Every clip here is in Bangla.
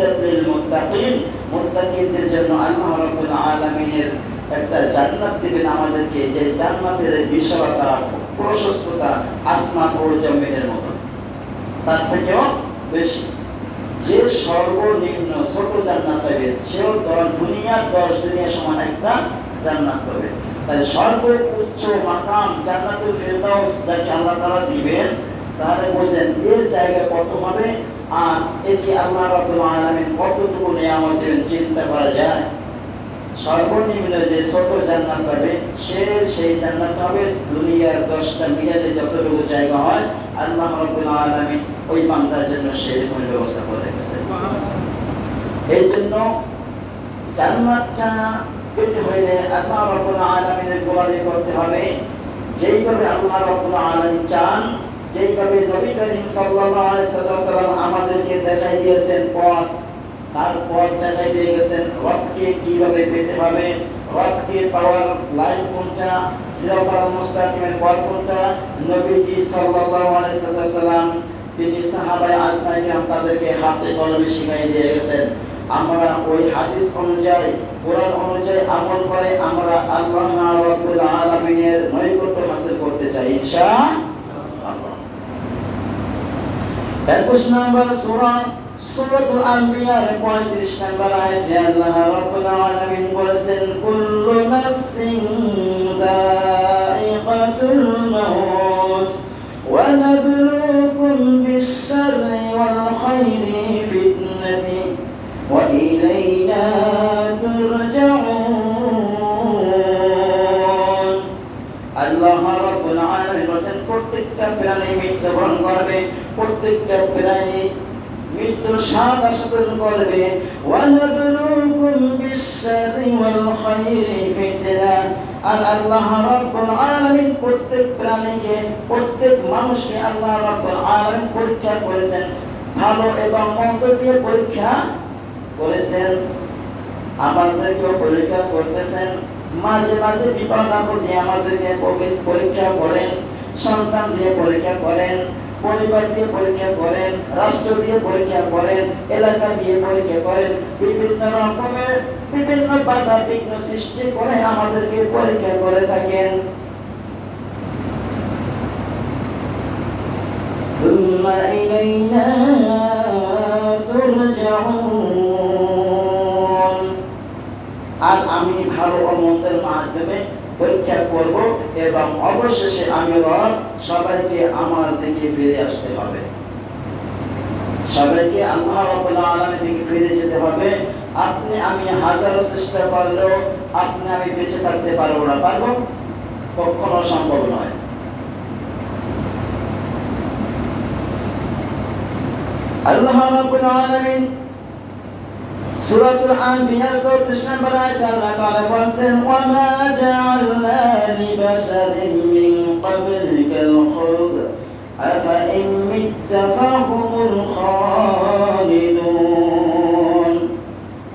উইদ্দাত লিল মুত্তাকিন, মুত্তাকিনদের জন্য আল্লাহ রাব্বুল আলামিনের একটা জান্নাত দিবেন আমাদেরকে, যে জান্নাতের বিশালতা প্রশস্ততা আসমান ও জমিনের মতো, তার থেকেও বেশি। যে সর্বনিম্ন ছোট জান্নাত পাবে সেও দুনিয়ার 10 দুনিয়া সমান একটা জান্নাত পাবে। তাই সর্বোচ্চ মাকাম জান্নাতুল ফেরদাউস যাকে আল্লাহ তাআলা দিবেন, তাহলে বুঝেন এর জায়গা কত হবে আর একে আল্লাহ রাব্বুল আলামিন কতটুকু নিয়ামত দেন চিন্তা করা যায়। সর্বনিম্ন যে ছোট জান্নাত পাবে সেই জান্নাত হবে দুনিয়ার 10টা মিলালে যতটুকু জায়গা হয় আল্লাহ রাব্বুল আলামিন ওই বান্দার জন্য সেরকম ব্যবস্থা করে রেখেছেন। এই জন্য জান্নাতটা পেতে হলে আল্লাহ রাব্বুল আলামিনের গোলামি করতে হবে, যেইভাবে আল্লাহ রাব্বুল আলামিন চান, যেইভাবে নবী করিম সাল্লাল্লাহু আলাইহি ওয়াসাল্লাম আমাদেরকে দেখাই দিয়েছেন পথ, তার পথ দেখাই দিয়ে গেছেন রবকে কিভাবে পেতে হবে, রবকে পাওয়ার লাইন কোনটা, সিরাতাল মুস্তাকিমের পথ কোনটা। নবীজি সাল্লাল্লাহু আলাইহি ওয়াসাল্লাম তিনি সাহাবায়ে আজমাইন তাদেরকে হাতে কলমে শিখিয়ে দিয়ে গেছেন। আমরা ওই হাদিস অনুযায়ী কোরআন অনুযায়ী আমল করে আমরা আল্লাহ রাব্বুল আলামিনের নৈকট্য হাসিল করতে চাই ইনশাআল্লাহ। 21 নম্বর সূরা সূরাতুল আনবিয়ার 35 নম্বর আয়াতে আল্লাহ রাব্বুল আলামিন বলেছেন, কুল্লু নাফসিন যায়িকাতুল মাউত ওয়া নাবলুকুম বিশ-শাররি ওয়াল খায়রি ফিতনাতান ওয়া ইলাইনা তুরজাউন। আল্লাহ রাব্বুল আলামিন বলেছেন প্রত্যেকটা প্রাণী মৃত্যুবরণ করবে, প্রত্যেকটা প্রাণী মৃত্যুর স্বাদ আস্বাদন করবে। ওয়া নাবলুকুম বিশ-শাররি ওয়াল খায়রি ফিতনা। আর আল্লাহ রাব্বুল আলামিন প্রত্যেক প্রাণীকে, প্রত্যেক মানুষকে আল্লাহ রাব্বুল আলামিন পরীক্ষা করেছেন, ভালো এবং মন্দ দিয়ে পরীক্ষা করেছেন। আমাদেরকেও পরীক্ষা করতেছেন, মাঝে মাঝে বিপদ আপদ দিয়ে আমাদেরকে পরীক্ষা করেন, সন্তান দিয়ে পরীক্ষা করেন, পরিবার দিয়ে পরীক্ষা করেন, রাষ্ট্র দিয়ে পরীক্ষা করেন, এলাকা দিয়ে পরীক্ষা করেন, বিভিন্ন রকমের বিভিন্ন বাধা বিঘ্ন সৃষ্টি করে আমাদেরকে পরীক্ষা করে থাকেন। সুম্মা ইলাইনা তুরজাউন। আর আমি ভালো ও মন্দের মাধ্যমে পরীক্ষা করব এবং অবশেষে আমি রব সবাইকে আমার দিকে ফিরে আসতে হবে, সবাইকে আল্লাহ রাব্বুল আলামিনের দিকে ফিরে যেতে হবে। আপনি আমি হাজারো চেষ্টা করলেও আপনি আমি বেঁচে থাকতে পারবো না, পারবো? কখনো সম্ভব নয়। আল্লাহ রাব্বুল আলামিন সূরাতুল আনবিয়া 34 নম্বর আয়াতে আল্লাহ তাআলা বলেন, ওয়া মা জাআলনা লিবাশারিন মিন ক্বাবলিকাল খুলদ আফা ইন মিত্তা ফাহুমুল খালিদুন।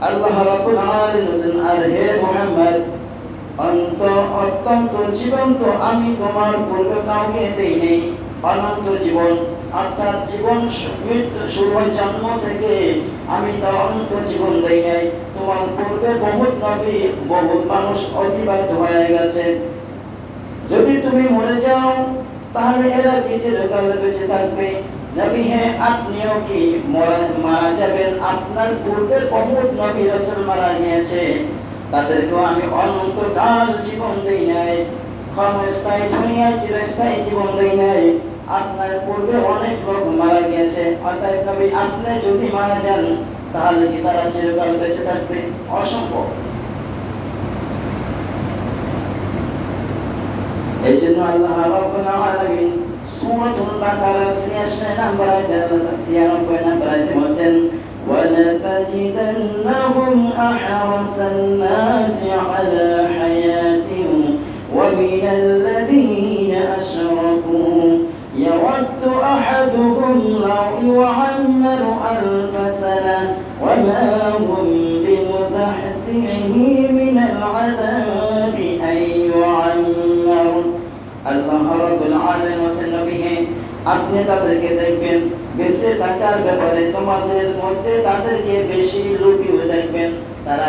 আল্লাহ রাব্বুল আলামিন বলেন, আর হে মুহাম্মদ, অত্যন্ত জীবন্ত আমি তোমার পূর্বে কাউকে দেইনি অনন্ত জীবন, অর্থাৎ জীবন শুরু হয় জন্ম থেকে, আমি তার অনন্ত জীবন দেই নাই। তোমার পূর্বে বহুত নবী বহুত মানুষ অতিবাহিত হয়ে গেছে, যদি তুমি মরে যাও তাহলে এরা কি চিরকাল বেঁচে থাকবে? নবী হ্যাঁ, আপনিও কি মারা যাবেন? আপনার পূর্বের বহুত নবী রাসূল মারা গিয়েছে, তাদেরকেও আমি অনন্তকাল জীবন দেই নাই, ক্ষণস্থায়ী দুনিয়া চিরস্থায়ী জীবন দেই নাই। আপনার পূর্বে অনেক লোক মারা গেছে, অর্থাৎ নবী আপনি যদি মারা যান তাহলে কি তারা চিরকাল বেঁচে থাকবে? অসম্ভব। এই জন্য আল্লাহ রাব্বুল আলামিন সূরাতুল বাকারা 86 নম্বর আয়াতে 96 নম্বর আয়াতে বলেন, ওয়ালা তাজিদান্নাহুম আহরাসান নাসি আলা হায়াতিন ওয়া মিনাল্লাযীনা আশরাকু يود أحدهم لو يعمر 1000 سنة وما هم بمزحزحه من العذاب أن يعمر। আল্লাহ রাব্বুল আলামিন ওয়াসাল্লাম আপনি তাদেরকে দেখবেন বেঁচে থাকার ব্যাপারে তোমাদের মধ্যে তাদেরকে বেশি লোভী হয়ে দেখবেন, তারা